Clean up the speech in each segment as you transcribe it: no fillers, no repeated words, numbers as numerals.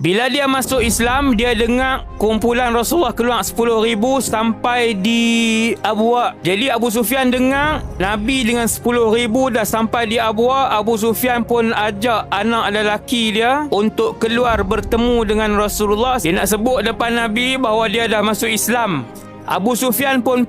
Bila dia masuk Islam, dia dengar kumpulan Rasulullah keluar 10,000 sampai di Abwa. Jadi Abu Sufyan dengar Nabi dengan 10,000 dah sampai di Abwa. Abu Sufyan pun ajak anak lelaki dia untuk keluar bertemu dengan Rasulullah. Dia nak sebut depan Nabi bahawa dia dah masuk Islam. Abu Sufyan pun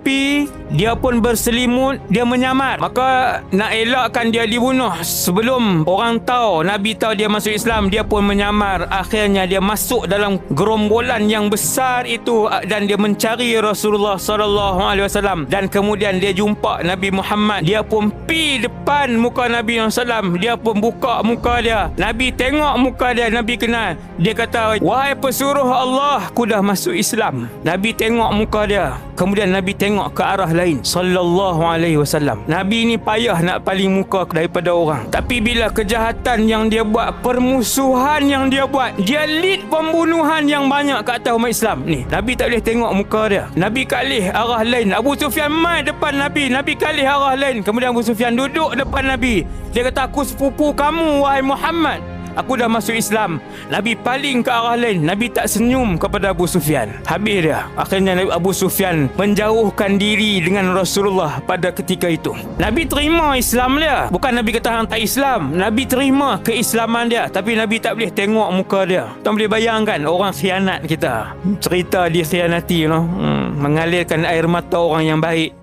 dia pun berselimut, dia menyamar. Maka nak elakkan dia dibunuh sebelum orang tahu, Nabi tahu dia masuk Islam, dia pun menyamar. Akhirnya dia masuk dalam gerombolan yang besar itu dan dia mencari Rasulullah sallallahu alaihi wasallam, dan kemudian dia jumpa Nabi Muhammad. Dia pun depan muka Nabi SAW, dia pun buka muka dia. Nabi tengok muka dia, Nabi kenal. Dia kata, "Wahai pesuruh Allah, aku dah masuk Islam." Nabi tengok muka dia. Kemudian Nabi tengok ke arah lain sallallahu alaihi wasallam. Nabi ni payah nak paling muka daripada orang. Tapi bila kejahatan yang dia buat, permusuhan yang dia buat, dia lead pembunuhan yang banyak kat atas umat Islam ni, Nabi tak boleh tengok muka dia. Nabi kalih arah lain. Abu Sufyan mai depan Nabi, Nabi kalih arah lain. Kemudian Abu Sufyan duduk depan Nabi. Dia kata, "Aku sepupu kamu wahai Muhammad. Aku dah masuk Islam." Nabi paling ke arah lain. Nabi tak senyum kepada Abu Sufyan. Habis dia. Akhirnya Abu Sufyan menjauhkan diri dengan Rasulullah pada ketika itu. Nabi terima Islam dia. Bukan Nabi kata hang tak Islam. Nabi terima keislaman dia. Tapi Nabi tak boleh tengok muka dia. Tuan boleh bayangkan orang khianat kita. Cerita dia khianati, mengalirkan air mata orang yang baik.